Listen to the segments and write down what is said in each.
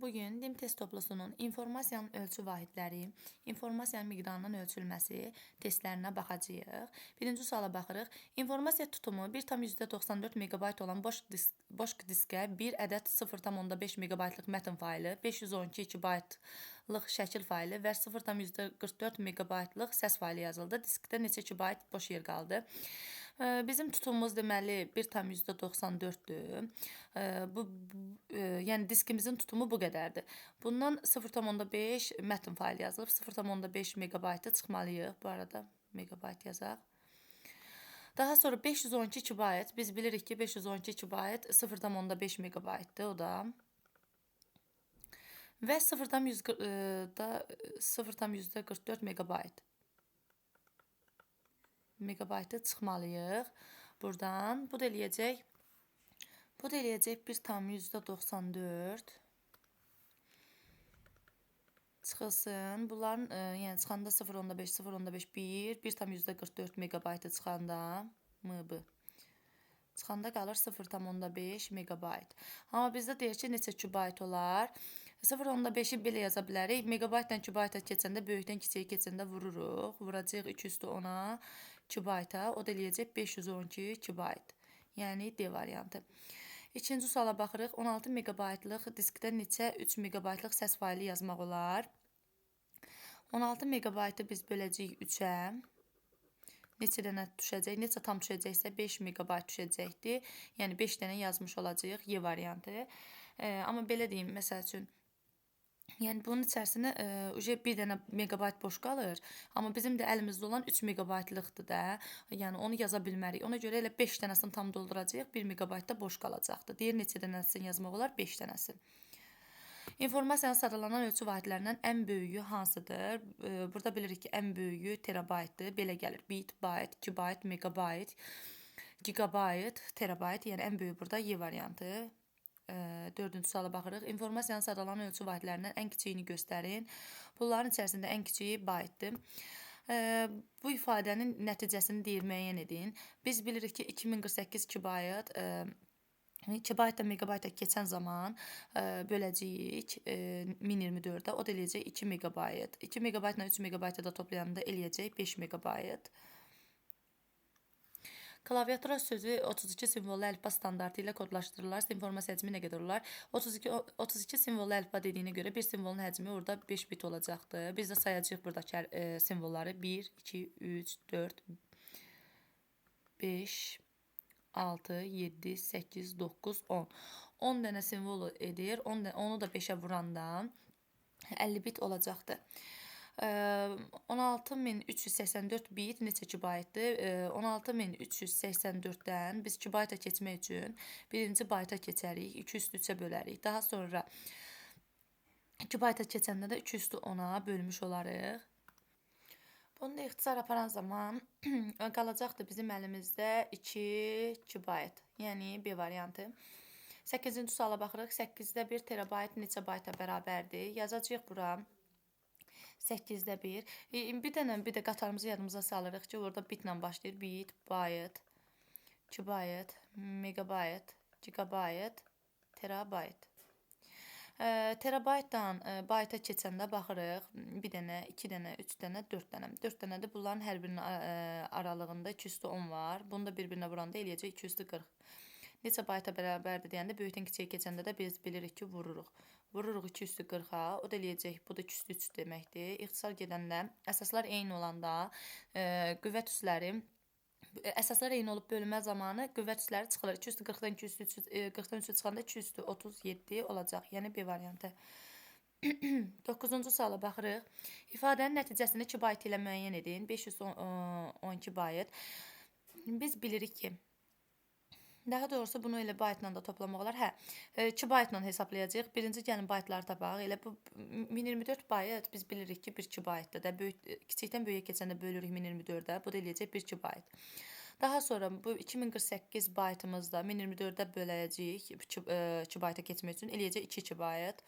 Bugün dim test toplusunun informasiyanın ölçü vahidləri, informasiyanın miqdarının ölçülməsi testlərinə baxacağıq. Birinci suala baxırıq. İnformasiya tutumu 1,94 MB olan boş diskə bir ədəd 0,5 MB-lıq mətn faylı, 512 KB-lıq şəkil faylı və 0,44 MB-lıq səs faylı yazıldı. Diskdə neçə KB boş yer qaldı? Bizim tutumumuz deməli 1,94-dür. Yəni diskimizin tutumu bu qədərdir. Bundan 0,5 mətn faylı yazılıb, 0,5 MB çıxmalıyıq. Bu arada megabayt yazaq. Daha sonra 512 KB, biz bilirik ki 512 KB 0,5 MB-dir o da. Və 0,44 megabaytı çıxmalıyıq buradan. Bu da eləyəcək 1,94 çıxılsın. Bunların yəni çıxanda 0,5, 0,5, 1, 1,44 megabaytı çıxanda MB. Çıxanda qalır 0,5 megabayt. Amma bizdə deyir ki, neçə kübayt olar? 0,5-i belə yaza bilərik. Megabaytdan kübayta keçəndə, böyükdən kiçiyə keçəndə vururuq. Vuracaq 2/10-a kübayta. O da eləyəcək 512 kübayt. Yəni D variantı. İkinci suala baxırıq. 16 megabaytlıq diskdə neçə 3 megabaytlıq səs faylı yazmaq olar? 16 megabaytı biz böləcəyik 3-ə. Neçə dənə düşəcək? Neçə tam düşəcəksə 5 megabayt düşəcəkdir. Yəni 5 dənə yazmış olacağıq Y variantı. Amma belə deyim, məsəl üçün, yəni bunun içərisinə bir dənə megabayt boş qalır. Amma bizim də əlimizdə olan 3 megabaytlıqdır da. Yəni onu yaza bilmərik. Ona görə elə 5 dənəsini tam dolduracağıq. 1 megabayt da boş qalacaqdır. Deyir neçə dənəsini yazmaq olar? 5 dənəsi. İnformasiyanın sadalanan ölçü vahidlərindən ən böyüyü hansıdır? Burada bilirik ki, ən böyüyü terabaytdır. Belə gəlir. Bit, bayt, kübayt, megabayt, gigabayt, terabayt. Yəni ən böyüyü burada Y variantı. Dördüncü suala baxırıq. İnformasiyanın sadalanan ölçü vahidlərindən ən kiçiyini göstərin. Bunların içərisində ən kiçiyi baytdır. Bu ifadənin nəticəsini deyir, müəyyən edin. Biz bilirik ki, 2048 kübayt kibaytdan megabayta keçən zaman böləcəyik 1024-də. O da eləyəcək 2 megabayt. 2 megabaytla 3 megabaytı da toplayanda eləyəcək 5 megabayt. Klaviatura sözü 32 simvollu əlifba standartı ilə kodlaşdırılarsa informasiya həcmi nə qədər olar? 32 simvollu əlifba dediyinə görə bir simvolun həcmi orada 5 bit olacaqdır. Biz də sayacağıq buradakı simvolları 1, 2, 3, 4, 5, 6, 7, 8, 9, 10. 10 dənə simvol edir. Onu da 5-ə vuranda 50 bit olacaqdır. 16384 bit neçə kübaytdır? 16384-dən biz kübayta keçmək üçün birinci bayta keçərik, 2/3-ə bölərik. Daha sonra kübayta keçəndə də 2/10-a bölmüş olarıq. Bunu da ixtisar aparan zaman qalacaqdır bizim əlimizdə 2 kübayt, yəni B variantı. 8-ci suala baxırıq. 8-də 1 terabayt neçə bayta bərabərdir? Yazacağıq bura. 8-də 1. Bir də qatarımızı yadımıza salırıq ki, orada bitlə başlayır. Bit, bayt, kübayt, megabayt, gigabayt, terabayt. Terabaytdan bayta keçəndə baxırıq. 1 dənə, 2 dənə, 3 dənə, 4 dənə. 4 dənədir. Bunların hər birinin aralığında 2/10 var. Bunu da bir-birinə vuranda eləyəcək 240. Neçə bayta bərabərdir deyəndə böyükdən kiçiyə keçəndə də biz bilirik ki, vururuq. Vururuq 2/40-a. O da eləyəcək, bu da 2/3 deməkdir. İxtisar gedəndə əsaslar eyni olanda qüvvət üsləri əsaslar eyni olub bölünmə zamanı qüvvət üsləri çıxılır. 2/40-dan 40-dan 3 çıxanda 2/37 olacaq. Yəni B variantı. 9-cu suala baxırıq. İfadənin nəticəsini 2 bayt ilə müəyyən edin. 512 bayt. Biz bilirik ki, daha doğrusu bunu elə baytla da toplamaq olar. 2 baytla hesablayacağıq. Birinci gəlin baytları tapaq. Elə bu 1024 bayt biz bilirik ki, 1 kübaytdır da. Kiçikdən böyüyə keçəndə bölürük 1024-də. Bu da eləyəcək 1 kübayt. Daha sonra bu 2048 baytımızda 1024-də böləcəyik. 2 bayta keçmək üçün eləyəcək 2 kübayt.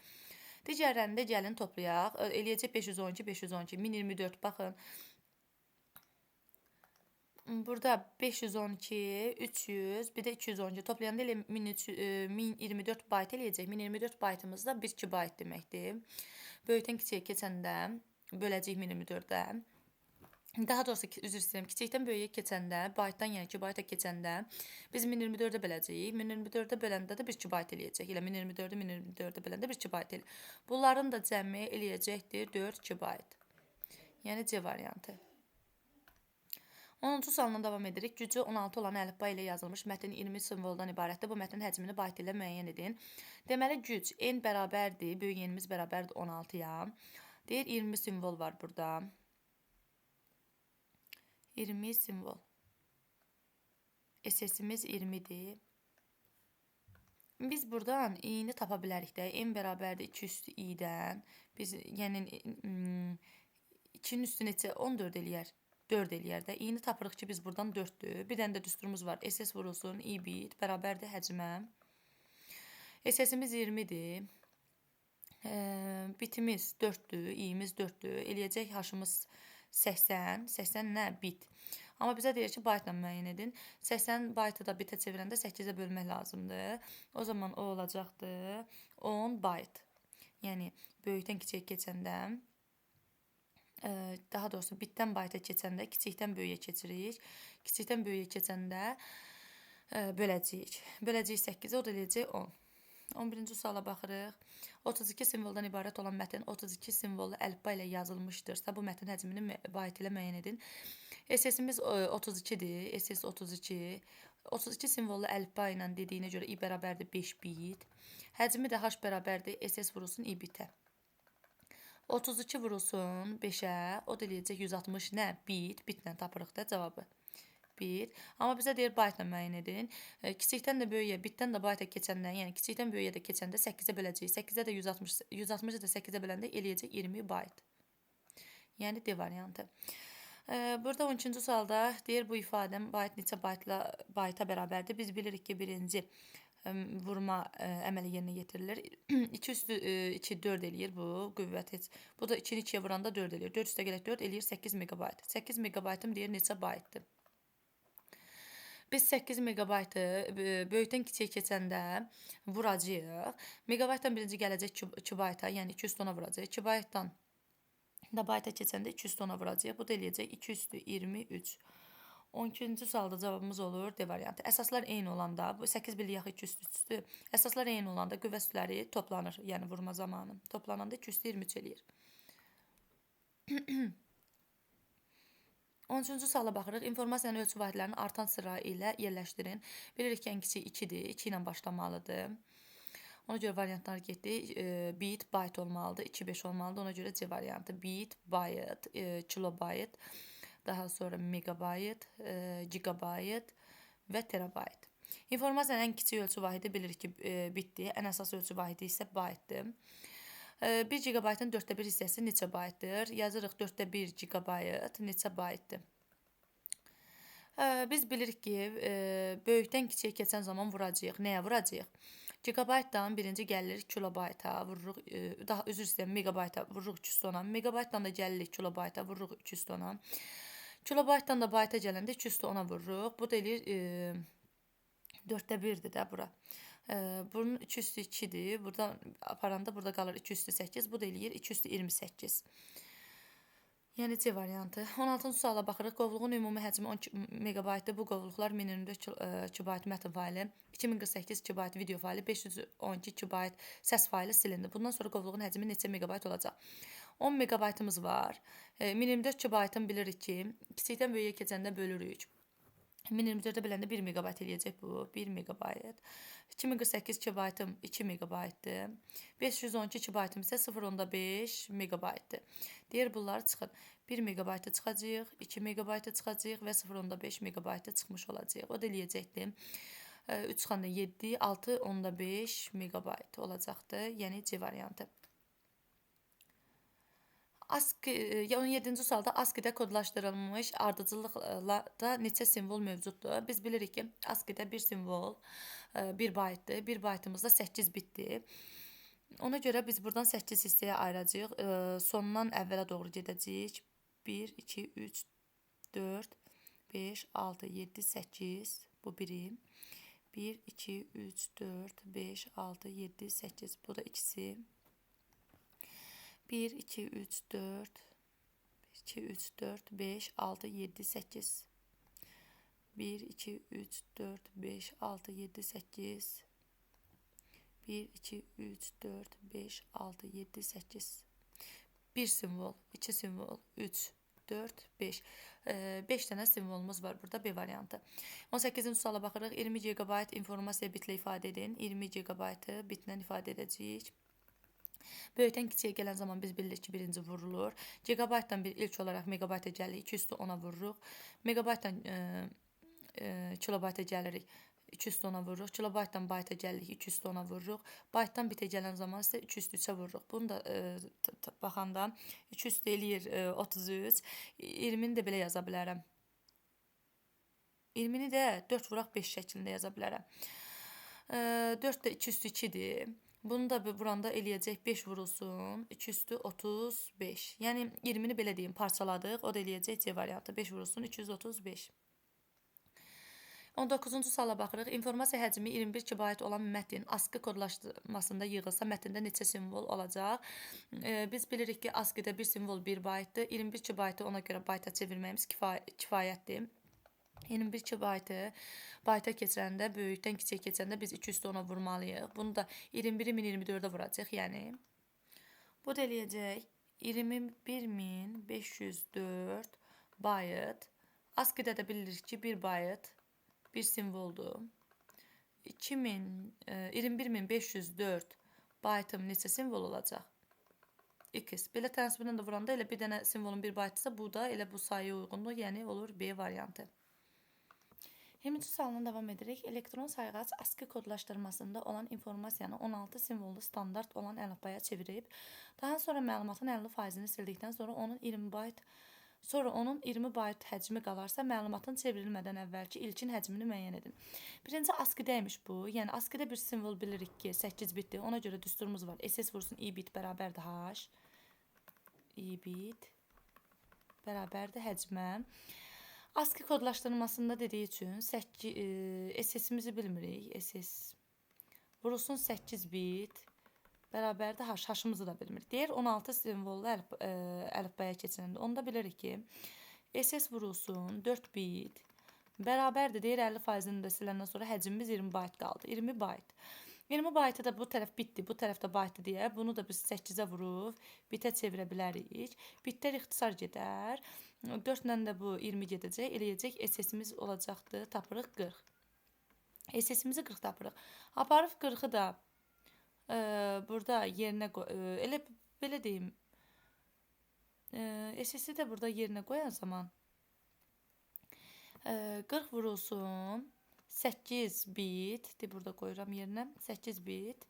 Digərlərini də gəlin toplayaq. Eləyəcək 512, 512, 1024 baxın. Burada 512, 300, bir de 212 toplayanda elə 1024 bayt eləyəcək. 1024 baytımız da 1 bayt deməkdir. Böyükdən kiçiyə keçəndə böləcəyik 1024-də. Daha doğrusu üzr istəyirəm, kiçikdən böyüyə keçəndə, baytdan yəni 2 bayta keçəndə biz 1024-də böləcəyik. 1024-də böləndə də 1 bayt eləyəcək. Elə 1024-ü 1024-də böləndə 1 bayt eləyəcək. Bunların da cəmi eləyəcəkdir 4 bayt. Yəni C variantı. 10-cu sualdan davam edirik. Gücü 16 olan əlifba ilə yazılmış mətn 20 simvoldan ibarətdir. Bu mətnin həcmini bayt ilə müəyyən edin. Deməli, güc n bərabərdir, böyük n-imiz bərabərdir 16-ya. Deyir 20 simvol var burada. 20 simvol. SS-imiz 20-dir. Biz buradan i-ni tapa bilərik də. N bərabərdir 2 üstü i-dən. Biz, yəni 2-nin üstü neçə? 14 eləyər. 4 eləyər də. I-ni tapırıq ki, biz buradan 4-dür. Bir dənə də düsturumuz var. SS vurulsun, i bit bərabərdir həcmə. SS-imiz 20-dir. Bitimiz 4-dür, i-imiz 4-dür. Eləyəcək haşımız 80. 80 nə? Bit. Amma bizə deyir ki, baytla müəyyən edin. 80 baytı da bitə çevirəndə 8-ə bölmək lazımdır. O zaman o olacaqdır 10 bayt. Yəni, böyükdən kiçiyə keçəndə, daha doğrusu bitdən bayta keçəndə kiçikdən böyüyə keçirik. Kiçikdən böyüyə keçəndə böləcəyik. Böləcəyik 8-ə, o da eləyəcək 10. 11-ci suala baxırıq. 32 simvoldan ibarət olan mətn 32 simvollu əlifba ilə yazılmışdırsa, bu mətn həcmini bayt ilə müəyyən edin. SS-imiz 32-dir. SS 32. 32 simvollu əlifba ilə dediyinə görə i bərabərdir 5 bit. Həcmi də h bərabərdir SS vurulsun i bitə. 32 vurulsun 5-ə, o da eləyəcək 160 nə? Bit. Bitlə tapırıq da cavabı. 1. Amma bizə deyir baytla müəyyən edin. Kiçikdən də böyüyə, bitdən də bayta keçəndə, yəni kiçikdən böyüyə də keçəndə 8-ə böləcəyik. 8-ə də 160, 160-ı da 8-ə böləndə eləyəcək 20 bayt. Yəni D variantı. Burada 13-cü sualda deyir bu ifadəm bayt neçə bayta bərabərdir. Biz bilirik ki, birinci vurma əməli yerinə yetirilir. 2 üstü 2 4 eləyir bu qüvvət heç. Bu da 2-ni 2-yə vuranda 4 eləyir. 4 üstə gələk 4 eləyir 8 megabayt. 8 megabaytım deyir neçə baytdır. Biz 8 megabaytı böyükdən kiçiyə keçəndə vuracağıq. Megabaytdan birinci gələcək 2 bayta, yəni 2 üstü ona vuracaq. 2 baytdan da bayta keçəndə 2 üstü ona vuracaq. Bu da eləyəcək 2 üstü 23. 12-ci sualda cavabımız olur D variantı. Əsaslar eyni olanda, bu 8 birlik yaxı 2 üstü. Əsaslar eyni olanda qüvvə üstləri toplanır, yəni vurma zamanı. Toplananda 2 üstü 23 eləyir. 13-cü suala baxırıq. İnformasiyanın ölçü vahidlərini artan sıra ilə yerləşdirin. Bilirik ki, ən kiçik 2-dir. 2 ilə başlamalıdır. Ona görə variantlar getdi. Bit, bayt olmalıdır. 2-5 olmalıdır. Ona görə C variantı. Bit, bayt, kilobayt, daha sonra megabayt, gigabayt və terabayt. İnformasiyanın ən kiçik ölçü vahidi bilirik ki, bitdir. Ən əsas ölçü vahidi isə baytdır. 1 gigabaytın 4də 1 hissəsi neçə baytdır? Yazırıq 4də 1 gigabayt neçə baytdır? Biz bilirik ki, böyükdən kiçiyə keçən zaman vuracağıq. Nəyə vuracağıq? Gigabaytdan birinci gəlirik kilobayta, vururuq, daha üzr istəyirəm, megabayta vururuq 200 ona. Megabaytdan da gəlirik kilobayta, vururuq 200 ona. Kilobaytdan da bayta gələndə 200 ona vururuq. Bu da eləyir 4də 1-dir də bura. Bunun 2 üstü 2-dir. Buradan aparanda burada qalır 2 üstü 8. Bu da eləyir 2 üstü 28. Yəni C variantı. 16-cı suala baxırıq. Qovluğun ümumi həcmi 12 megabaytdır. Bu qovluqlar 1024 kilobayt mətn faylı, 2048 kilobayt video faylı, 512 kilobayt səs faylı silindi. Bundan sonra qovluğun həcmi neçə megabayt olacaq? 10 megabaytımız var. 1024 kilobaytın bilirik ki, kiçikdən böyüyə keçəndə bölürük. 1024-də biləndə 1 megabayt eləyəcək bu. 1 megabayt. 2048 kilobaytım 2 megabaytdır. 512 kilobaytım isə 0.5 megabaytdır. Deyir bunlar çıxın. 1 megabaytı çıxacaq, 2 megabaytı çıxacaq və 0.5 megabaytı çıxmış olacaq. O da eləyəcəkdir. 3,7, 6.5 megabayt olacaqdır. Yəni C variantı. 17-ci sualda ASCII-də kodlaşdırılmış ardıcıllıqda neçə simvol mövcuddur? Biz bilirik ki, ASCII-də bir simvol 1 baytdır. 1 baytımızda 8 bitdir. Ona görə biz buradan 8 hissəyə ayıracağıq. Sondan əvvələ doğru gedəcəyik. 1, 2, 3, 4, 5, 6, 7, 8. Bu biri. 1, 2, 3, 4, 5, 6, 7, 8. Bu da ikisi. 1, 2, 3, 4, 2, 3, 4, 5, 6, 7, 8. 1, 2, 3, 4, 5, 6, 7, 8. 1, 2, 3, 4, 5, 6, 7, 8. 1 simvol, 2 simvol, 3, 4, 5. 5 dənə simvolumuz var burada, B variantı. 18-ci suala baxırıq. 20 GB informasiya bitlə ifadə edin. 20 GB-ı bitlə ifadə edəcəyik. Böyükdən kiçiyə gələn zaman biz bilirik ki, birinci vurulur. Gigabaytdan bir ilk olaraq megabayta gəlirik, 2 üstü 10-a vururuq. Megabaytdan kilobayta gəlirik, 2 üstü 10-a vururuq. Kilobaytdan bayta gəlirik, 2 üstü 10-a vururuq. Baytdan bitə gələn zaman isə 2 üstü 3-ə vururuq. Bunu da baxanda 2 üstü eləyir 33. 20-ni də belə yaza bilərəm. 20-ni də 4 vuraq 5 şəklində yaza bilərəm. 4 də 2 üstü 2-dir. Bunu da buranda eləyəcək 5 vurulsun, 2 üstü 35. Yəni 20-ni belə deyim, parçaladıq. O da eləyəcək C variantı. 5 vurulsun, 235. 19-cu suala baxırıq. İnformasiya həcmi 21 KB olan mətn ASCII kodlaşdırmasında yığılsa mətndə neçə simvol olacaq? Biz bilirik ki, ASCII-də bir simvol 1 baytdır. 21 KB ona görə bayta çevirməyimiz kifayətdir. 21 KB bayta keçirəndə, böyükdən kiçiyə keçəndə biz 2 üstü 10-a vurmalıyıq. Bunu da 21-i 1024-ə vuracaq, yəni. Bu da eləyəcək 21504 bayt. ASCII-də də bilirik ki, 1 bayt bir simvoldur. 21504 baytım neçə simvol olacaq? X. Belə tənsiblə də vuranda elə bir dənə simvolun 1 baytdırsa, bu da elə bu sayıya uyğundur, yəni olur B variantı. 20-ci sualına davam edirik. Elektron sayğac ASCII kodlaşdırmasında olan informasiyanı 16 simvollu standart olan əlifbaya çevirib, daha sonra məlumatın 50%-ni sildikdən sonra onun 20 bayt həcmi qalarsa, məlumatın çevrilmədən əvvəlki ilkin həcmini müəyyən edin. Birinci ASCII-dəymiş bu. Yəni ASCII-də bir simvol bilirik ki, 8 bitdir. Ona görə düsturumuz var. SS vursun I bit bərabərdir H. I bit bərabərdir həcmə. ASCII kodlaşdırmasında dediyi üçün SS-imizi bilmirik. SS vurulsun 8 bit bərabərdir H. H-ımızı da bilmirik. Deyir 16 simvollu əlifbaya keçirəndə. Onu da bilirik ki, SS vurulsun 4 bit bərabərdir. Deyir 50%-ni də siləndən sonra həcmimiz 20 bayt qaldı. 20 bayt. 20 baytı da bu tərəf bitdi, bu tərəf də baytı deyə bunu da biz 8-ə vurub bitə çevirə bilərik. Bitlər ixtisar gedər. 4 ilə də bu 20 gedəcək, eləyəcək SS-imiz olacaqdır, tapırıq 40. SS-imizi 40 tapırıq. Aparıb 40-ı da burada yerinə elə belə deyim. SS-i də burada yerinə qoyan zaman 40 vurulsun 8 bit, burada qoyuram yerinə 8 bit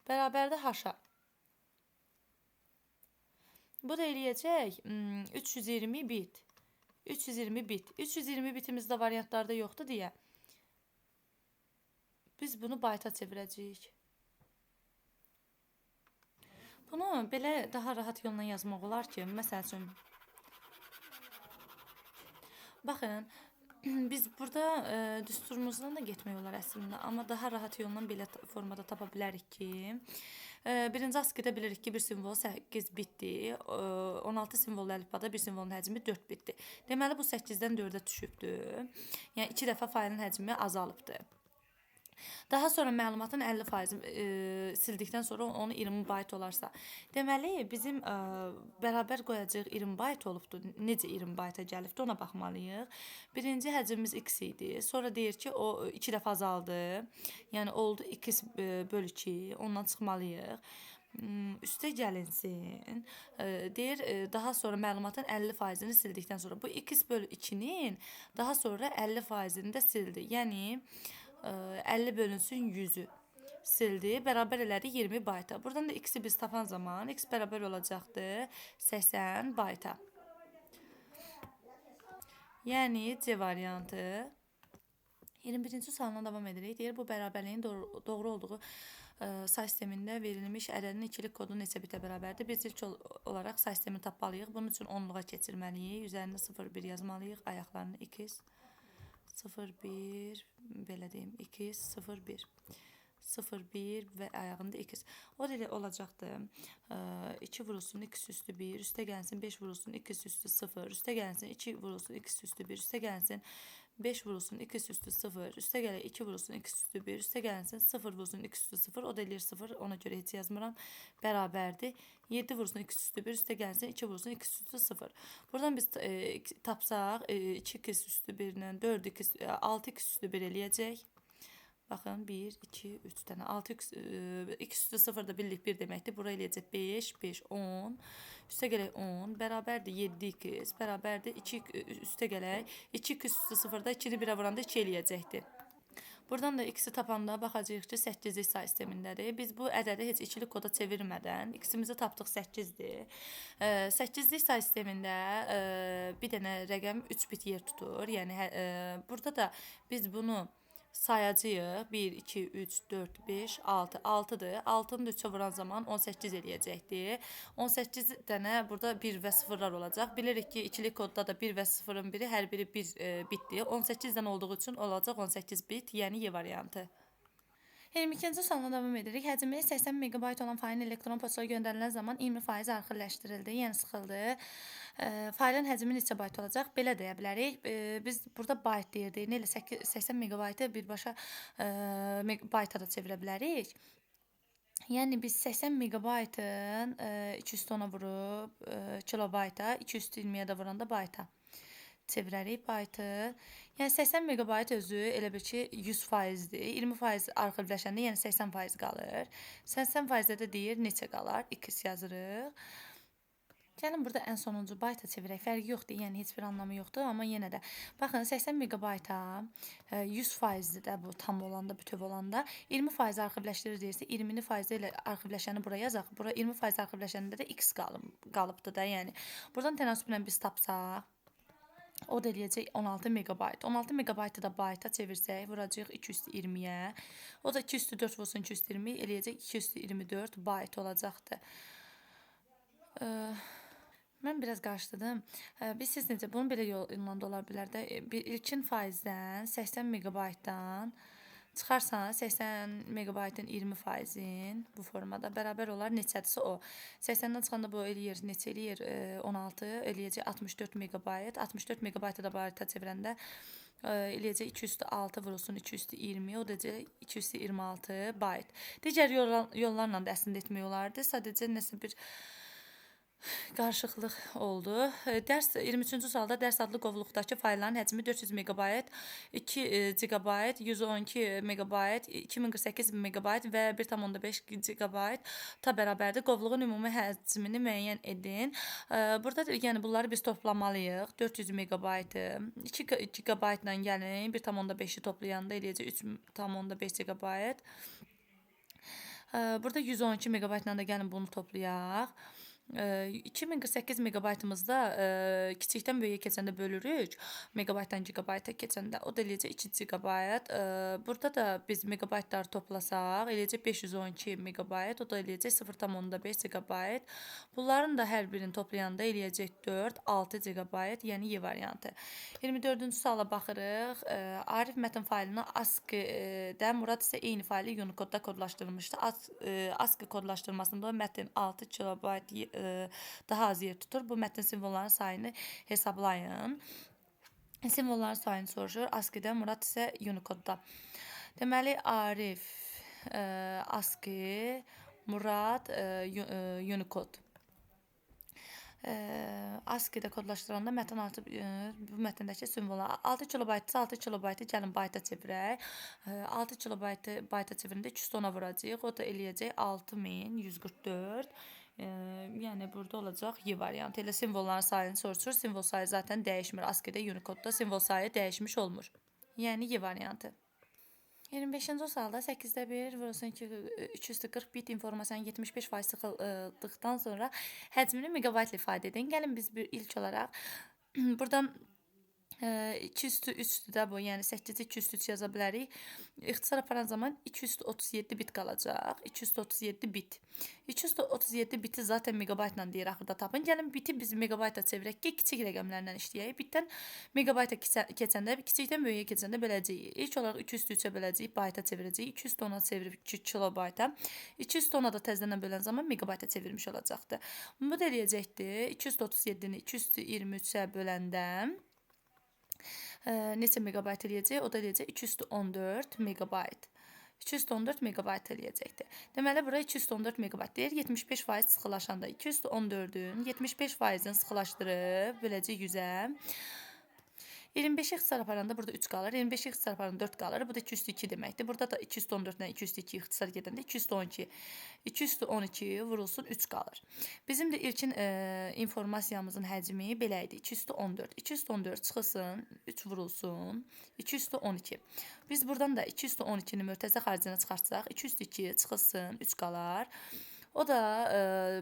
bərabərdir H-a. Bu da eləyəcək 320 bit. 320 bit. 320 bitimizdə variantlarda yoxdur deyə biz bunu bayta çevirəcəyik. Bunu belə daha rahat yolla yazmaq olar ki, məsəl üçün baxın, biz burada düsturumuzdan da getmək olar əslində, amma daha rahat yolla belə formada tapa bilərik ki, birinci ASCII-də bilirik ki, bir simvol 8 bitdir. 16 simvollu əlifbada bir simvolun həcmi 4 bitdir. Deməli, bu 8-dən 4-ə düşübdür. Yəni, 2 dəfə faylın həcmi azalıbdır. Daha sonra məlumatın 50% sildikdən sonra onu 20 bayt olarsa. Deməli, bizim bərabər qoyacaq 20 bayt olubdur. Necə 20 bayta gəlibdir, ona baxmalıyıq. Birinci həcmimiz x idi. Sonra deyir ki, o 2 dəfə azaldı. Yəni, oldu x bölü 2. Ondan çıxmalıyıq. Üstə gəlinsin. Deyir, daha sonra məlumatın 50%-ni sildikdən sonra. Bu x bölü 2-nin daha sonra 50%-ni də sildi. Yəni, 50 bölünsün 100-ü sildi. Bərabər elədi 20 bayta. Buradan da x-i biz tapan zaman x bərabər olacaqdır 80 bayta. Yəni C variantı. 21-ci sualına davam edirik. Deyir, bu bərabərliyin doğru olduğu say sistemində verilmiş ədədin ikilik kodu neçə bitə bərabərdir? Biz ilk olaraq say sistemini tapmalıyıq. Bunun üçün onluğa keçirməliyik. Üzərində 0,1 yazmalıyıq. Ayaqlarını x 0,1 belə deyim. x 0,1 0,1 və ayağında x. O da elə olacaqdır. 2 vurulsun x üstü 1, üstə gəlsin 5 vurulsun x üstü 0, üstə gəlsin 2 vurulsun x üstü 1, üstə gəlsin 5 vurulsun x üstü 0, üstə gələ 2 vurulsun x üstü 1, üstə gəlsin 0 vurulsun x üstü 0, o da eləyir 0, ona görə heç yazmıram, bərabərdir. 7 vurulsun x üstü 1, üstə gəlsin 2 vurulsun x üstü 0. Buradan biz tapsaq 2x üstü 1 ilə 4x, 6x üstü 1 eləyəcək. Baxın 1, 2, 3 dənə 6x, x üstü 0 da birlik 1 deməkdir. Bura eləyəcək 5, 5, 10. Üstə gələk 10, bərabərdir 7x, bərabərdir 2, üstə gələk 2x üstü 0-da 2-ni 1-ə vuranda 2 eləyəcəkdir. Buradan da x-i tapanda baxacağıq ki, 8-lik say sistemindədir. Biz bu ədədi heç ikilik koda çevirmədən x-imizi tapdıq 8-dir. 8-lik say sistemində bir dənə rəqəm 3 bit yer tutur. Yəni burada da biz bunu sayacağıq. 1, 2, 3, 4, 5, 6. 6'dır. 6'nı 3'e vuran zaman 18 eləyəcəkdir. 18 dənə burada 1 və 0'lar olacaq. Bilirik ki, ikilik kodda da 1 və 0'ın biri hər biri 1 bitdir. 18 dənə olduğu üçün olacaq 18 bit, yəni Y variantı. 22-ci sualına davam edirik. Həcmi 80 MB olan faylın elektron poçtaya göndərilən zaman 20% arxivləşdirildi, yəni sıxıldı. Faylın həcmi neçə bayt olacaq? Belə deyə bilərik. Biz burada bayt deyirdik. Nə ilə 80 MB-ı birbaşa bayta da çevirə bilərik. Yəni biz 80 MB-ın 2 üstü ona vurub kilobayta, 2 üstü 20-yə də vuranda bayta çevirərik baytı. Yəni 80 MB özü elə bir ki 100%-dir. 20% arxivləşəndə yəni 80% qalır. 80%-də də deyir neçə qalar? X yazırıq. Gəlin burada ən sonuncu bayta çevirək. Fərqi yoxdur, yəni heç bir anlamı yoxdur, amma yenə də baxın 80 MB-a 100%-dir də bu tam olanda, bütöv olanda 20% arxivləşdirir deyirsə 20% ilə arxivləşəni bura yazaq. Bura 20% arxivləşəndə də X qalıbdır da, yəni. Buradan tənasüblə biz tapsaq o da eləyəcək 16 MB. 16 MB-ı da bayta çevirsək, vuracaq 2 üstü 20-yə. O da 2 üstü 4 vursun 2 üstü 20, eləyəcək 2 üstü 24 bayt olacaqdır. Mən biraz qarışdırdım. Siz necə, bunu belə yolla da ola bilər də. İlkin faizdən 80 MB-dan çıxarsan 80 MB-ın 20%-in bu formada bərabər olar neçədirsə o. 80-dən çıxanda bu eləyir, neçə eləyir? 16 eləyəcək 64 MB. 64 MB-ı da bayta çevirəndə eləyəcək 2 üstü 6 vurulsun 2 üstü 20, o da 2 üstü 26 bayt. Digər yollarla da əslində etmək olardı. Sadəcə nəsə bir qarışıqlıq oldu. 23-cü sualda dərs adlı qovluqdakı faylların həcmi 400 MB, 2 GB, 112 MB, 2048 MB və 1,5 GB ta bərabərdir. Qovluğun ümumi həcmini müəyyən edin. Burada yəni bunları biz toplamalıyıq. 400 MB-ı 2 GB ilə gəlin. 1,5-i toplayanda eləyəcək 3,5 GB. Burada 112 MB ilə də gəlin bunu toplayaq. 2048 MB-ımızda kiçikdən böyüyə keçəndə bölürük. Megabaytdan gigabayta keçəndə o da eləyəcək 2 GB. Burada da biz megabaytları toplasaq, eləyəcək 512 MB, o da eləyəcək 0,5 GB. Bunların da hər birini toplayanda eləyəcək 4, 6 GB, yəni Y variantı. 24-cü suala baxırıq. Arif mətn faylını ASCII-də, Murad isə eyni faylı Unicode-da kodlaşdırılmışdı. ASCII kodlaşdırmasında mətn 6 KB daha az yer tutur. Bu mətn simvolların sayını hesablayın. Simvolların sayını soruşur. ASCII-də, Murad isə Unicode-da. Deməli, Arif ASCII, Murad Unicode. ASCII-də kodlaşdıranda mətn artıb bu mətndəki simvollar 6 kilobaytsa 6 kilobaytı gəlin bayta çevirək. 6 kilobaytı bayta çevirəndə 2 ona vuracağıq. O da eləyəcək 6144. Yəni burada olacaq Y variantı. Elə simvolların sayını soruşur. Simvol sayı zaten dəyişmir. ASCII-də, Unicode-da simvol sayı dəyişmiş olmur. Yəni Y variantı. 25-ci sualda 8-də 1 vurulsun 240 bit informasiyanın 75% sıxıldıqdan sonra həcmini megabaytla ifadə edin. Gəlin biz ilk olaraq buradan 2 üstü 3'dür də bu, yəni 8-i 2 üstü 3 yaza bilərik. İxtisar aparan zaman 2 üstü 37 bit qalacaq. 2 üstü 37 bit. 2 üstü 37 biti zaten megabaytla deyir axırda tapın. Gəlin biti biz megabayta çevirək ki, kiçik rəqəmlərlə işləyək. Bitdən megabayta keçəndə, kiçikdən böyüyə keçəndə böləcəyik. İlk olaraq 2 üstü 3-ə böləcəyik, bayta çevirəcəyik. 2 üstü 10-a çevirib 2 kilobayta. 2 üstü 10-a da təzədən bölən zaman megabayta çevirmiş olacaqdır. Bu da eləyəcəkdir. 237-ni 2 üstü 23-ə böləndə neçə megabayt eləyəcək? O da eləyəcək 214 megabayt. 214 megabayt eləyəcəkdir. Deməli, bura 214 megabayt deyir. 75% sıxılaşanda 214-ün 75%-ni sıxılaşdırıb böləcək 100-ə. 25-i ixtisar aparanda burada 3 qalır. 25-i ixtisar aparanda 4 qalır. Bu da 2 üstü 2 deməkdir. Burada da 214-dən 2 üstü 2 ixtisar gedəndə 212. 2 üstü 12 vurulsun 3 qalır. Bizim də ilkin informasiyamızın həcmi belə idi. 2 üstü 14. 2 üstü 14 çıxılsın, 3 vurulsun. 2 üstü 12. Biz buradan da 2 üstü 12-ni mürtəzə xaricine çıxartsaq, 2 üstü 2 çıxılsın, 3 qalar. O da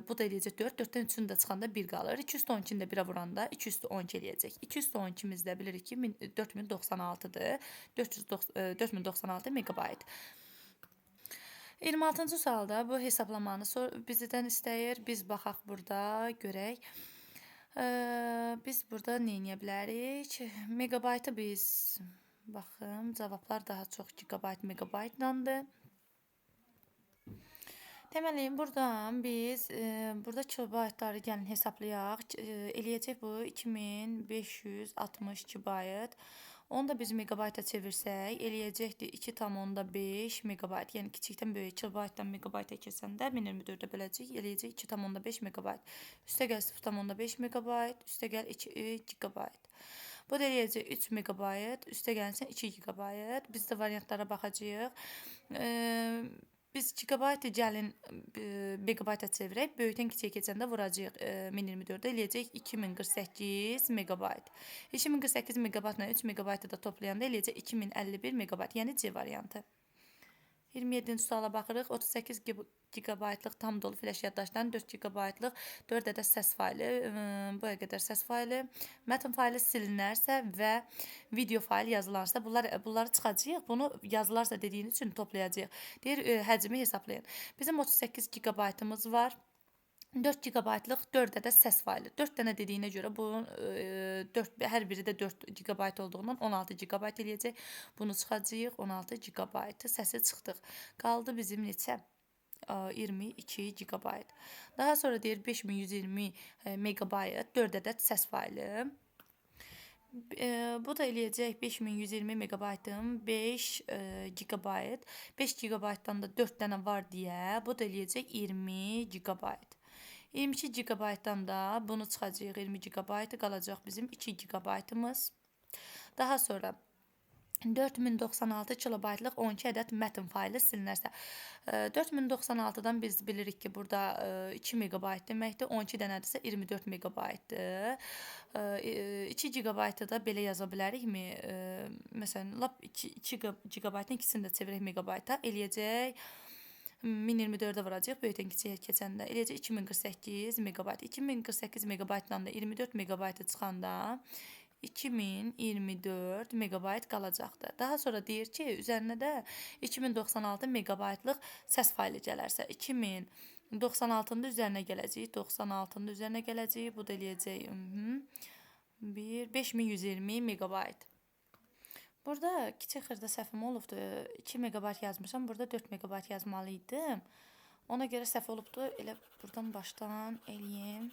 bu da eləyəcək 4. 4-dən 3-ünü də çıxanda 1 qalır. 212-ni də 1-ə vuranda 212 eləyəcək. 212-miz də bilirik ki 4096-dır. 4096 megabayt. 26-cı sualda bu hesablamanı bizdən istəyir. Biz baxaq burada, görək. Biz burada nə edə bilərik? Megabaytı biz baxın, cavablar daha çox gigabayt, megabaytlandır. Deməli, buradan biz burada kilobaytları gəlin hesablayaq. Eləyəcək bu 2562 bayt. Onu da biz megabayta çevirsək, eləyəcəkdir 2,5 megabayt. Yəni kiçikdən böyük kilobaytdan megabayta keçəndə 1024-ə böləcək, eləyəcək 2,5 megabayt. Üstəgəl 0,5 megabayt, üstəgəl 2 gigabayt. Bu da eləyəcək 3 megabayt, üstəgəlsin 2 gigabayt. Biz də variantlara baxacağıq. Biz gigabaytı gəlin megabayta çevirək, böyükdən kiçiyə keçəndə vuracaq 1024-də eləyəcək 2048 megabayt. 2048 megabaytla 3 megabaytı da toplayanda eləyəcək 2051 megabayt, yəni C variantı. 27-ci suala baxırıq. 38 gigabaytlıq tam dolu flash yaddaşdan 4 gigabaytlıq 4 ədəd səs faylı, buraya qədər səs faylı, mətn faylı silinərsə və video fayl yazılarsa, bunları çıxacağıq. Bunu yazılarsa dediyiniz üçün toplayacağıq. Deyir, həcmi hesablayın. Bizim 38 gigabaytımız var. 4 gigabaytlıq 4 ədəd səs faylı. 4 dənə dediyinə görə bunun hər biri də 4 gigabayt olduğundan 16 gigabayt eləyəcək. Bunu çıxacağıq. 16 gigabaytı səsi çıxdıq. Qaldı bizim neçə? 22 gigabayt. Daha sonra deyir 5120 megabayt 4 ədəd səs faylı. Bu da eləyəcək 5120 megabaytın 5 gigabayt. 5 gigabaytdan da 4 dənə var deyə bu da eləyəcək 20 gigabayt. 22 gigabaytdan da bunu çıxacağıq 20 gigabaytı qalacaq bizim 2 gigabaytımız. Daha sonra 4096 kilobaytlıq 12 ədəd mətn faylı silinərsə. 4096-dan biz bilirik ki, burada 2 megabayt deməkdir. 12 dənədirsə 24 megabaytdır. 2 gigabaytı da belə yaza bilərikmi? Məsələn, lap 2 gigabaytın ikisini də çevirək megabayta eləyəcək. 1024-də vuracaq, böyükdən kiçiyə keçəndə eləyəcək 2048 megabayt. 2048 megabaytdan da 24 megabaytı çıxanda 2024 megabayt qalacaqdır. Daha sonra deyir ki, üzərinə də 2096 megabaytlıq səs faylı gələrsə, 2096-nın üzərinə gələcək, 96-nın üzərinə gələcək, bu da eləyəcək 5120 megabayt. Burada kiçik xırda səhvim olubdur. 2 megabayt yazmışam, burada 4 megabayt yazmalıydım. Ona görə səhv olubdur. Elə buradan başdan eləyim.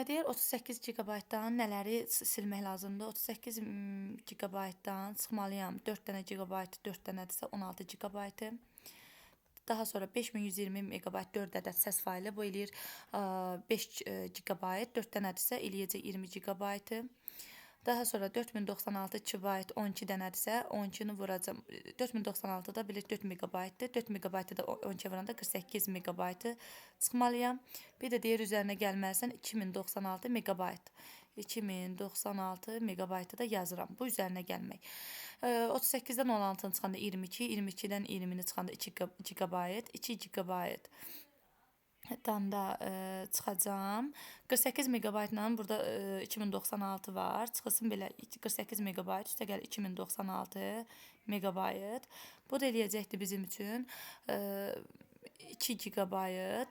Deyir 38 gigabaytdan nələri silmək lazımdır? 38 gigabaytdan çıxmalıyam. 4 dənə gigabaytı, 4 dənədirsə 16 gigabaytı. Daha sonra 5120 megabayt 4 ədəd səs faylı. Bu eləyir 5 gigabayt. 4 dənədirsə eləyəcək 20 gigabaytı. Daha sonra 4096 kilobayt 12 dənədirsə 12-ni vuracam. 4096-da bilir 4 megabaytdır. 4 megabaytı da 12 vuranda 48 megabaytı çıxmalıyam. Bir də deyir üzərinə gəlməlisən 2096 megabayt. 2096 megabaytı da yazıram. Bu üzərinə gəlmək. 38-dən 16-nı çıxanda 22, 22-dən 20-ni çıxanda 2 gigabayt, 2 gigabayt. dan da çıxacağam. 48 megabaytla burada 2096 var. Çıxılsın belə 48 megabayt üstə gəl 2096 megabayt. Bu da eləyəcəkdir bizim üçün 2 gigabayt.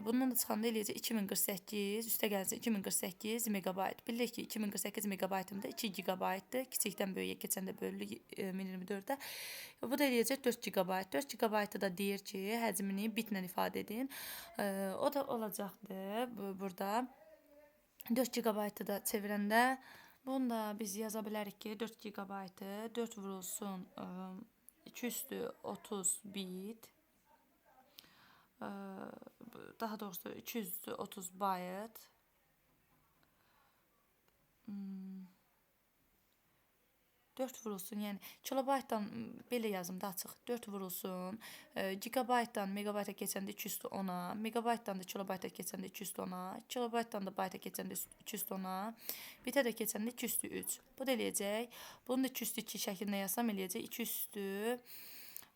Bundan da çıxanda eləyəcək 2048 üstə gəlsin 2048 megabayt. Bilirik ki 2048 megabaytımda 2 gigabaytdır. Kiçikdən böyüyə keçəndə bölünür 1024-də. Bu da eləyəcək 4 gigabayt. 4 gigabaytı da deyir ki, həcmini bitlə ifadə edin. O da olacaqdır burada. 4 gigabaytı da çevirəndə bunu da biz yaza bilərik ki, 4 gigabaytı 4 vurulsun 2 üstü 30 bit. Daha doğrusu 230 bayt. 4 vurulsun, yəni kilobaytdan belə yazım da açıq. 4 vurulsun. Gigabaytdan megabayta keçəndə 210-a, megabaytdan da kilobayta keçəndə 210-a, kilobaytdan da bayta keçəndə 210-a, bitə də keçəndə 203. Bu da eləyəcək. Bunu da 202 şəklində yazsam eləyəcək 2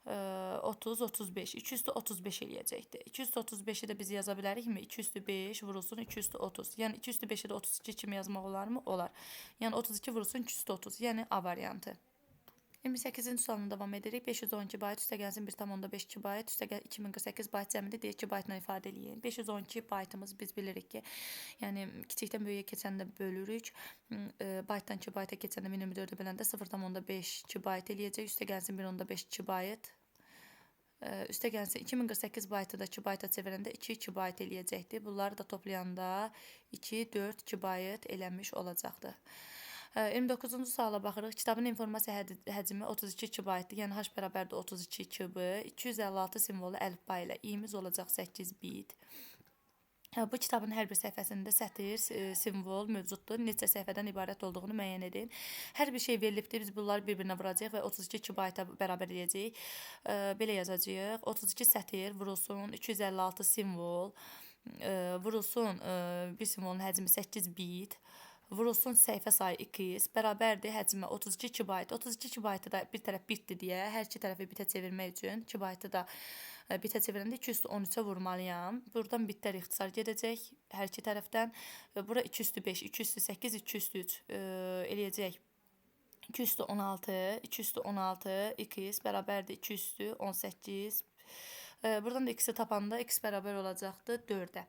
30, 35. 235 eləyəcəkdir. 235-i də biz yaza bilərikmi? 205 vurulsun 230. Yəni 205-i də 32 kimi yazmaq olarmı? Olar. Yəni 32 vurulsun 230. Yəni A variantı. 28-ci sualına davam edirik. 512 bayt üstə gəlsin 1,5 bayt üstə gəl 2048 bayt cəmini deyək ki, baytla ifadə eləyin. 512 baytımız biz bilirik ki, yəni kiçikdən böyüyə keçəndə bölürük. Baytdan 2 bayta keçəndə 1024-ə böləndə 0,5 bayt eləyəcək. Üstə gəlsin 1,5 bayt. Üstə gəlsin 2048 baytı da 2 bayta çevirəndə 2 bayt eləyəcəkdir. Bunları da toplayanda 2, 4, 2 bayt eləmiş olacaqdır. 29-cu suala baxırıq. Kitabın informasiya həcmi 32 kibaytdır. Yəni H bərabərdir 32 KB. 256 simvolu əlifba ilə i-miz olacaq 8 bit. Bu kitabın hər bir səhifəsində sətir, simvol mövcuddur. Neçə səhifədən ibarət olduğunu müəyyən edin. Hər bir şey verilibdir. Biz bunları bir-birinə vuracağıq və 32 kibayta bərabər edəcəyik. Belə yazacağıq. 32 sətir vurulsun 256 simvol. Vurulsun bir simvolun həcmi 8 bit. Vurulsun səhifə sayı 2x bərabərdir həcmə 32 kibayt. 32 kibaytı da bir tərəf bitdir deyə hər iki tərəfi bitə çevirmək üçün kibaytı da bitə çevirəndə 213-ə vurmalıyam. Buradan bitlər ixtisar gedəcək hər iki tərəfdən. Bura 205, 208, 203 eləyəcək. 216, 216, x bərabərdir 218. Buradan da x-i tapanda x bərabər olacaqdır 4-ə.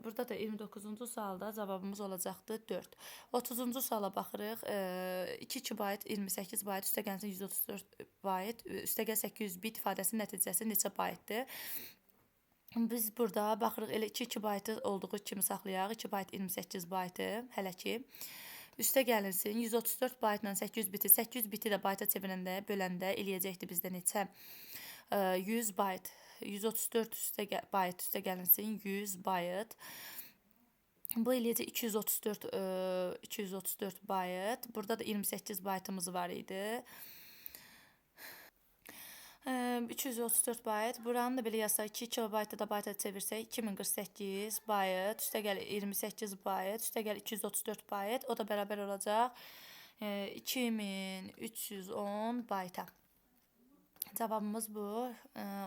Burada da 29-cu sualda cavabımız olacaqdır 4. 30-cu suala baxırıq. 2 bayt 28 bayt üstə gəlsin 134 bayt üstə gəl 800 bit ifadəsinin nəticəsi neçə baytdır? Biz burada baxırıq elə 2 baytı olduğu kimi saxlayaq. 2 bayt 28 baytı hələ ki. Üstə gəlinsin 134 baytla 800 biti. 800 biti də bayta çevirəndə böləndə eləyəcəkdir bizdə neçə? 100 bayt. 134 bayt üstə gəlinsin 100 bayt. Bu eləyəcək 234 bayt. Burada da 28 baytımız var idi. 334 bayt. Buranı da belə yazsaq 2 kilobaytı da bayta çevirsək 2048 bayt. Üstə gəl 28 bayt. Üstə gəl 234 bayt. O da bərabər olacaq 2310 bayta. Cavabımız bu.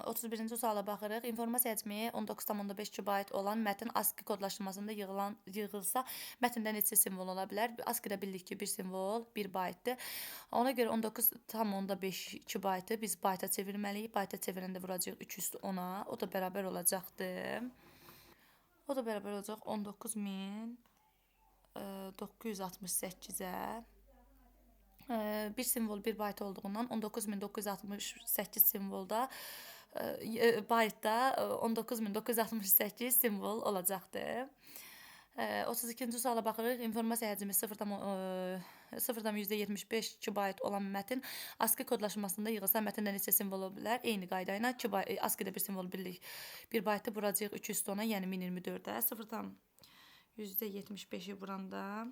31-ci suala baxırıq. İnformasiya həcmi 19,5 bayt olan mətn ASCII kodlaşdırmasında yığılsa mətndə neçə simvol ola bilər? ASCII-də bildik ki, bir simvol 1 baytdır. Ona görə 19,5 baytı biz bayta çevirməliyik. Bayta çevirəndə vuracağıq 310-a. O da bərabər olacaqdır. O da bərabər olacaq 19968-ə. Bir simvol 1 bayt olduğundan 19968 simvolda baytda 19968 simvol olacaqdır. 32-ci suala baxırıq. İnformasiya həcmi 0,75 kibayt olan mətn ASCII kodlaşmasında yığılsa mətndə neçə simvol ola bilər? Eyni qayda ilə ASCII-də bir simvol bildik. 1 baytı vuracağıq 310-a, yəni 1024-ə. 0,75-i vuranda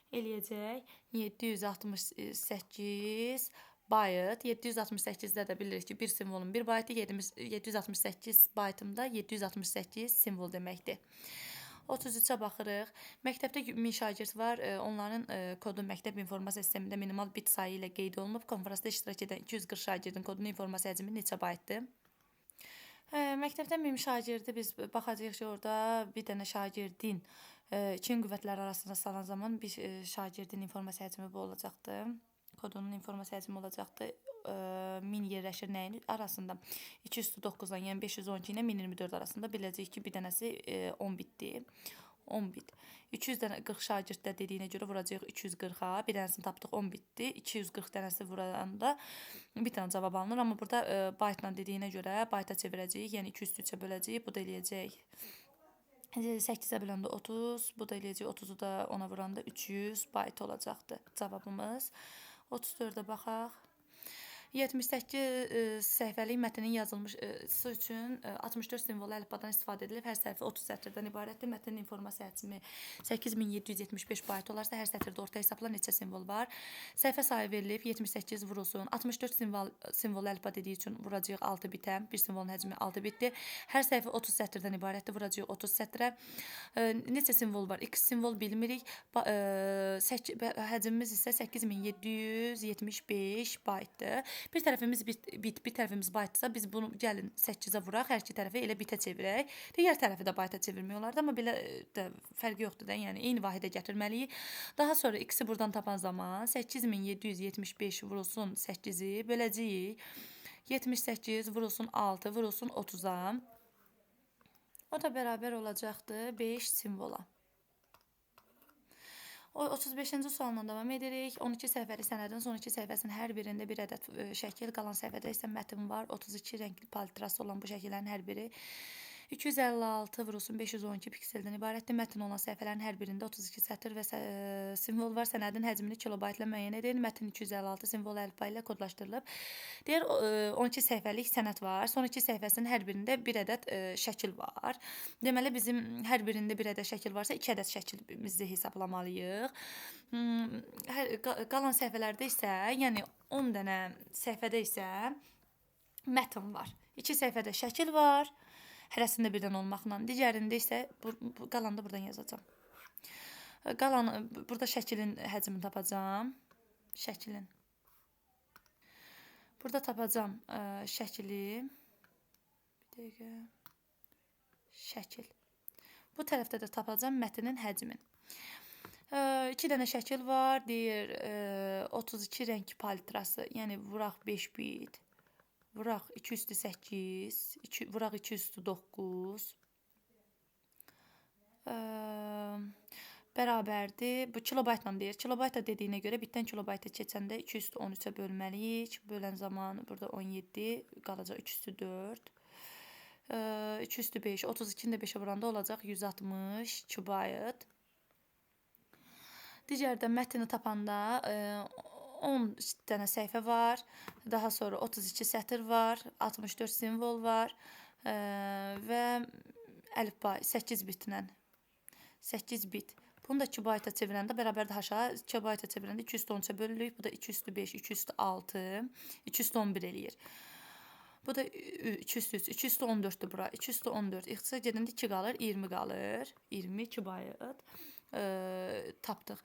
eləyəcək 768 bayt. 768-də də bilirik ki, bir simvolun 1 baytı, 768 baytında 768 simvol deməkdir. 33-ə baxırıq. Məktəbdə 1000 şagird var. Onların kodu məktəb informasiya sistemində minimal bit sayı ilə qeyd olunub. Konfransda iştirak edən 240 şagirdin kodunun informasiya həcmi neçə baytdır? Məktəbdə 1000 şagirdi biz baxacağıq ki, orada bir dənə şagirdin ikin qüvvətlər arasında salan zaman bir şagirdin informasiya həcmi bu olacaqdır. Kodunun informasiya həcmi olacaqdır. 1000 yerləşir nəyin arasında? 209-dan, yəni 512 ilə 1024 arasında biləcəyik ki, bir dənəsi 10 bitdir. 10 bit. 240 şagirddə dediyinə görə vuracağıq 240-a. Bir dənəsini tapdıq 10 bitdi. 240 dənəsi vuranda bir dənə cavab alınır. Amma burada baytla dediyinə görə bayta çevirəcəyik. Yəni 203-ə böləcəyik. Bu da eləyəcək 8-ə böləndə 30. Bu da eləyəcək 30-u da 10-a vuranda 300 bayt olacaqdır cavabımız. 34-ə baxaq. 78 səhifəlik mətnin yazılmışı üçün 64 simvol əlifbadan istifadə edilib. Hər səhifə 30 sətirdən ibarətdir. Mətnin informasiya həcmi 8775 bayt olarsa, hər sətirdə orta hesabla neçə simvol var? Səhifə sayı verilib, 78 vurulsun. 64 simvol əlifba dediyi üçün vuracağıq 6 bitə. Bir simvolun həcmi 6 bitdir. Hər səhifə 30 sətirdən ibarətdir. Vuracağıq 30 sətrə. Neçə simvol var? X simvol bilmirik. Həcmimiz isə 8775 baytdır. Bir tərəfimiz bit, bir tərəfimiz baytdırsa, biz bunu gəlin 8-ə vuraq, hər iki tərəfi elə bitə çevirək. Digər tərəfi də bayta çevirmək olardı, amma belə də fərqi yoxdur da, yəni eyni vahidə gətirməliyik. Daha sonra x-i buradan tapan zaman 8775 vurulsun 8-i böləcəyik. 78 vurulsun 6 vurulsun 30-a. O da bərabər olacaqdır 5 simvola. 35-ci sualla davam edirik. 12 səhifəli sənədin son 2 səhifəsinin hər birində bir ədəd şəkil, qalan səhifədə isə mətn var. 32 rəngli palitrası olan bu şəkillərin hər biri 256 vurulsun 512 pikseldən ibarətdir. Mətn olan səhifələrin hər birində 32 sətr və simvol var. Sənədin həcmini kilobaytla müəyyən edin. Mətn 256 simvol əlifba ilə kodlaşdırılıb. Digər 12 səhifəlik sənəd var. Son 2 səhifəsinin hər birində bir ədəd şəkil var. Deməli bizim hər birində bir ədəd şəkil varsa 2 ədəd şəkilimizi hesablamalıyıq. Qalan səhifələrdə isə, yəni 10 dənə səhifədə isə mətn var. 2 səhifədə şəkil var. Hərəsində birdən olmaqla. Digərində isə qalanda buradan yazacağam. Burada şəklin həcmini tapacağam. Şəklin. Burada tapacağam şəkli. Bir dəqiqə. Şəkil. Bu tərəfdə də tapacağam mətnin həcmin. 2 dənə şəkil var. Deyir 32 rəng palitrası. Yəni vuraq 5 bit. Vuraq 2 üstü 8, vuraq 2 üstü 9, bərabərdir. Bu kilobaytla deyir. Kilobayta dediyinə görə bitdən kilobayta keçəndə 2 üstü 13-ə bölməliyik. Bölən zaman burada 17, qalacaq 3 üstü 4, 3 üstü 5, 32-ni də 5-ə vuranda olacaq 160 kilobayt. Digərdə mətni tapanda 10 dənə səhifə var. Daha sonra 32 sətr var. 64 simvol var. Və əlifba 8 bitlə. 8 bit. Bunu da 2 bayta çevirəndə bərabərdir aşağı. 2 bayta çevirəndə 213-ə bölürük. Bu da 2 üstü 5, 2 üstü 6, 2 üstü 11 eləyir. Bu da 2 üstü 3, 2 üstü 14-dür bura. 2 üstü 14. İxtisar gedəndə 2 qalır, 20 qalır. 22 bayt. Tapdıq.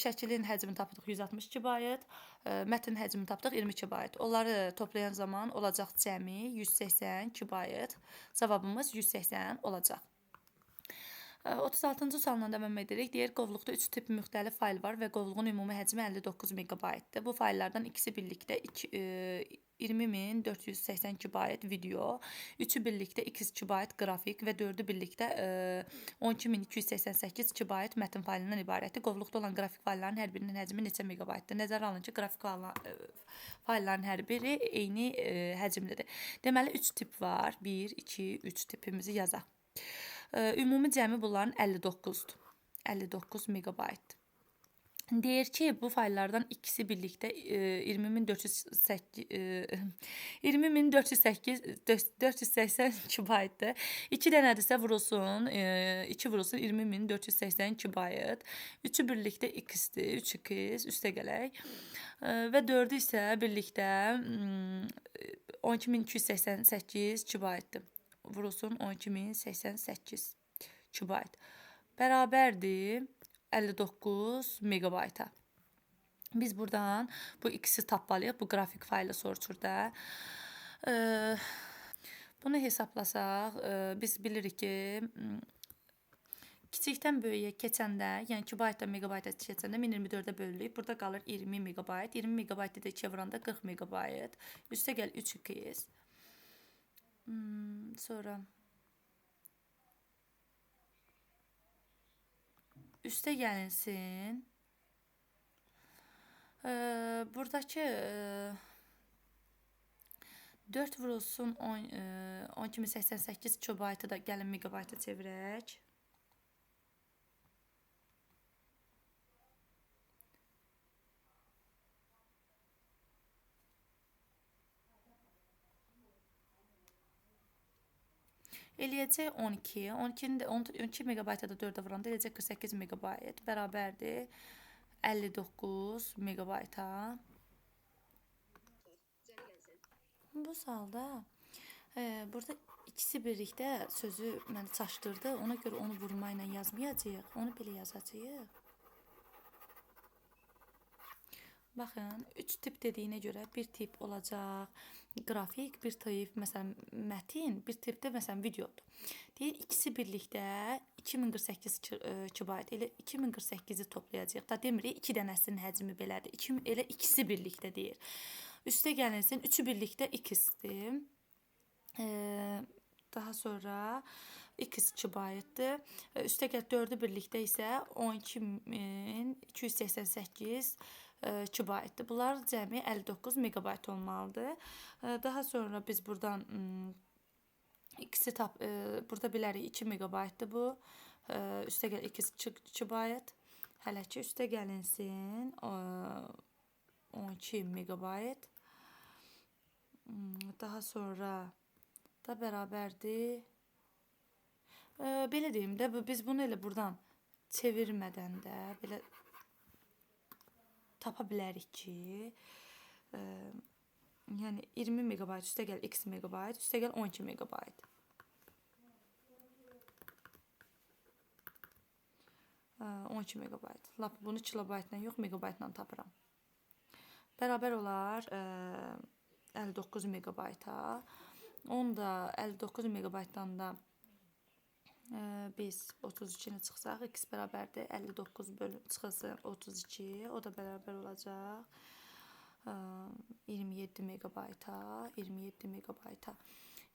Şəklin həcmini tapdıq 162 bayt, mətn həcmini tapdıq 22 bayt. Onları toplayan zaman olacaq cəmi 182 bayt. Cavabımız 180 olacaq. 36-cı sualla davam edirik. Deyir, qovluqda 3 tip müxtəlif fayl var və qovluğun ümumi həcmi 59 megabaytdır. Bu fayllardan ikisi birlikdə 20482 bayt video, 3-ü birlikdə 2 bayt qrafik və 4-ü birlikdə 12288 bayt mətn faylından ibarətdir. Qovluqda olan qrafik faylların hər birinin həcmi neçə megabaytdır? Nəzərə alın ki, qrafik faylların hər biri eyni həcmlidir. Deməli 3 tip var. 1, 2, 3 tipimizi yazaq. Ümumi cəmi bunların 59-dur. 59 megabayt. Deyir ki, bu fayllardan ikisi birlikdə 20482 baytdır. 2 dənədirsə vurulsun, 2 vurulsun 20482 bayt. 3-ü birlikdə x-dir, 3x üstə gələk. Və 4-ü isə birlikdə 12288 baytdır. Vurulsun 12088 bayt. bərabərdir 59 megabayta. Biz buradan bu ikisi tapmalıyıq. Bu qrafik faylı soruşur da. Bunu hesablasaq, biz bilirik ki, kiçikdən böyüyə keçəndə, yəni 2 baytdan megabayta keçəndə 1024-ə bölünür. Burada qalır 20 megabayt. 20 megabaytı da 2-yə vuranda 40 megabayt. Üstə gəl 3x. Sonra üstə gəlinsin. Buradakı 4 vurulsun 10.88 kilobaytı da gəlin megabayta çevirək. Eləyəcək 12. 12 megabayta da 4-ə vuranda eləyəcək 48 megabayt. Bərabərdir 59 megabayta. Bu salda burada ikisi birlikdə sözü məni çaşdırdı. Ona görə onu vurma ilə yazmayacağıq. Onu belə yazacağıq. Baxın, 3 tip dediyinə görə bir tip olacaq qrafik, bir tip məsələn mətin, bir tip də məsələn videodur. Deyir ikisi birlikdə 2048 kilobayt. Elə 2048-i toplayacağıq. Da demirik 2 dənəsinin həcmi belədir. Elə ikisi birlikdə deyir. Üstə gəlinsin 3-ü birlikdə x-dir. Daha sonra x kilobaytdır. Üstə gəl 4-ü birlikdə isə 12288 kilobaytdır. Bunlar cəmi 59 megabayt olmalıdır. Daha sonra biz buradan x-i burada bilərik 2 megabaytdır bu. Üstə gəl 2 kilobayt. Hələ ki üstə gəlinsin 12 megabayt. Daha sonra da bərabərdir. Belə deyim də, biz bunu elə buradan çevirmədən də belə tapa bilərik ki, yəni 20 megabayt üstə gəl x megabayt, üstə gəl 12 megabayt. Hə, 12 megabayt. Lap bunu kilobaytla yox, megabaytla tapıram. Bərabər olar 59 megabayta. Onu da 59 megabaytdan da biz 32-ni çıxsaq, x bərabərdir 59 bölü çıxılsın 32, o da bərabər olacaq 27 megabayta, 27 megabayta.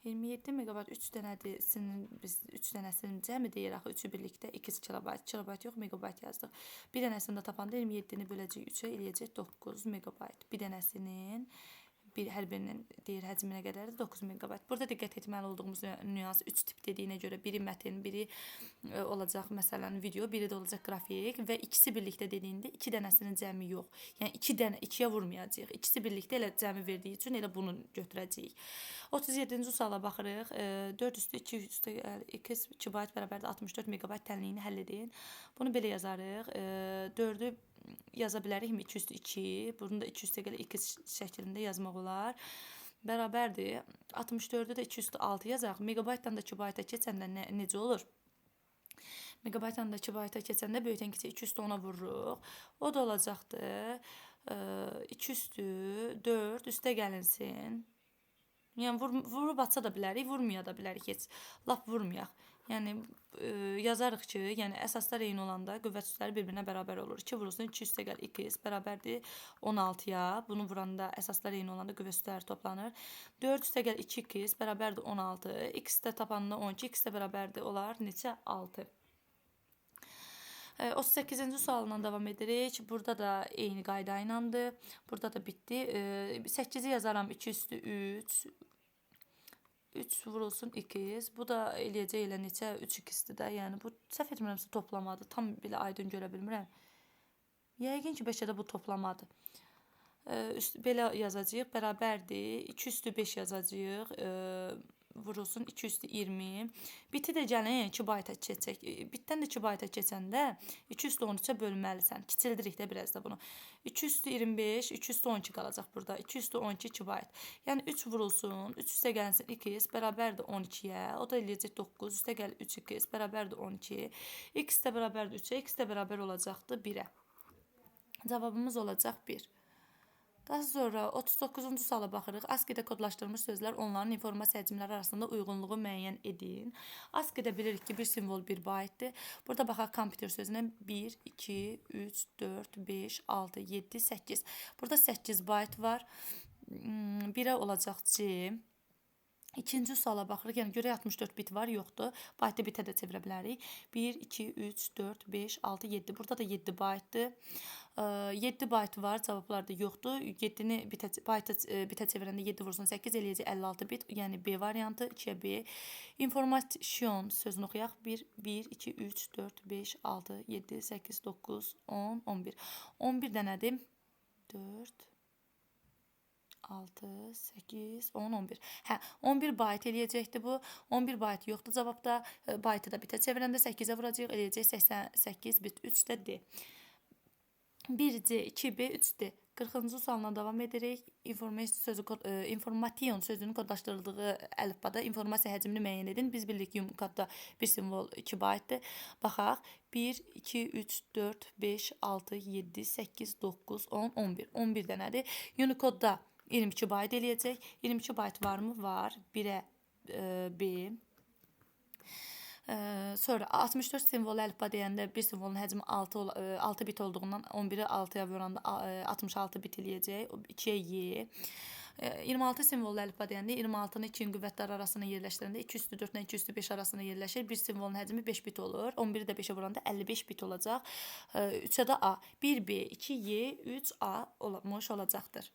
27 megabayt 3 dənəsinin biz 3 dənəsinin cəmi deyir axı 3-ü birlikdə 2 kilobayt. Kilobayt yox, megabayt yazdıq. Bir dənəsini də tapanda 27-ni böləcək 3-ə eləyəcək 9 megabayt. Bir dənəsinin hər birinin deyir həcminə qədər də 9 megabayt. Burada diqqət etməli olduğumuz nüans 3 tip dediyinə görə biri mətin, biri olacaq məsələn video, biri də olacaq qrafik və ikisi birlikdə dediyində 2 dənəsinin cəmi yox. Yəni 2 dənə 2-yə vurmayacağıq. İkisi birlikdə elə cəmi verdiyi üçün elə bunu götürəcəyik. 37-ci suala baxırıq. 4 üstü 2 üstü 2 bayt bərabərdir 64 megabayt tənliyini həll edin. Bunu belə yazarıq. 4-ü yaza bilərikmi 2 üstü 2, bunu da 2 üstə gələ 2 şəklində yazmaq olar. Bərabərdir. 64-ü də 2 üstü 6 yazaq. Megabaytdan da 2 bayta keçəndə necə olur? Megabaytdan da 2 bayta keçəndə böyükdən kiçik 2 üstü 10-a vururuq. O da olacaqdır. 2 üstü 4 üstə gəlinsin. Yəni vurub atsa da bilərik, vurmaya da bilərik heç. Lap vurmayaq. Yəni yazarıq ki, yəni əsaslar eyni olanda qüvvət üstləri bir-birinə bərabər olur. 2 vurulsun 2 üstə gəl 2 bərabərdir 16-ya. Bunu vuranda əsaslar eyni olanda qüvvət üstləri toplanır. 4 üstə gəl 2x bərabərdir 16. X də tapanda 12, x də bərabərdir olar neçə? 6. 38-ci sualla davam edirik. Burada da eyni qayda ilədir. Burada da bitdi. 8-i yazaram 2 üstü 3. 3 vurulsun 2. Bu da eləyəcək elə neçə? 3x-dir də. Yəni bu səhv etmirəmsə toplamadır. Tam belə aydın görə bilmirəm. Yəqin ki 5-ə də bu toplamadır. Belə yazacağıq. Bərabərdir. 2 üstü 5 yazacağıq. vurulsun 2 üstü 20. Biti də gəlin 2 bayta keçək. Bitdən də 2 bayta keçəndə 2 üstü 13-ə bölməlisən. Kiçildirik də biraz da bunu. 2 üstü 25, 2 üstü 12 qalacaq burada. 2 üstü 12 2 bayt. Yəni 3 vurulsun, 3 üstə gəlsin 2x bərabərdir 12-yə. O da eləyəcək 9, üstə gəl 3x bərabərdir 12. X də bərabərdir 3-ə, x də bərabər olacaqdır 1-ə. Cavabımız olacaq 1. Daha sonra 39-cu suala baxırıq. ASCII-də kodlaşdırılmış sözlər onların informasiya həcmləri arasında uyğunluğu müəyyən edin. ASCII-də bilirik ki, bir simvol 1 baytdır. Burada baxaq kompüter sözünə 1, 2, 3, 4, 5, 6, 7, 8. Burada 8 bayt var. 1-ə olacaq C. İkinci suala baxırıq. Yəni görək 64 bit var, yoxdur. Baytı bitə də çevirə bilərik. 1, 2, 3, 4, 5, 6, 7. Burada da 7 baytdır. 7 bayt var, cavablar da yoxdur. 7-ni bitə çevirəndə 7 vursun 8 eləyəcək 56 bit. Yəni B variantı, 2-yə B. İnformasyon sözünü oxuyaq. 1, 2, 3, 4, 5, 6, 7, 8, 9, 10, 11. 11 dənədir. 4, 6, 8, 10, 11. Hə, 11 bayt eləyəcəkdir bu. 11 bayt yoxdur cavabda. Baytı da bitə çevirəndə 8-ə vuracaq. Eləyəcək 88 bit. 3 də D. 1C, 2B, 3D. 40-cı sualla davam edirik. İnformasyon sözünün kodlaşdırıldığı əlifbada informasiya həcmini müəyyən edin. Biz bilirik ki, Unicode-da bir simvol 2 baytdır. Baxaq. 1, 2, 3, 4, 5, 6, 7, 8, 9, 10, 11. 11 dənədir. Unicode-da 22 bayt eləyəcək. 22 bayt varmı? Var. 1-ə B. Sonra 64 simvol əlifba deyəndə bir simvolun həcmi 6 bit olduğundan 11-i 6-ya vuranda 66 bit eləyəcək. 2-yə Y. 26 simvol əlifba deyəndə 26-nı 2-nin qüvvətləri arasına yerləşdirəndə 2 üstü 4 ilə 2 üstü 5 arasına yerləşir. Bir simvolun həcmi 5 bit olur. 11-i də 5-ə vuranda 55 bit olacaq. 3-ə də A. 1B, 2Y, 3A olmuş olacaqdır.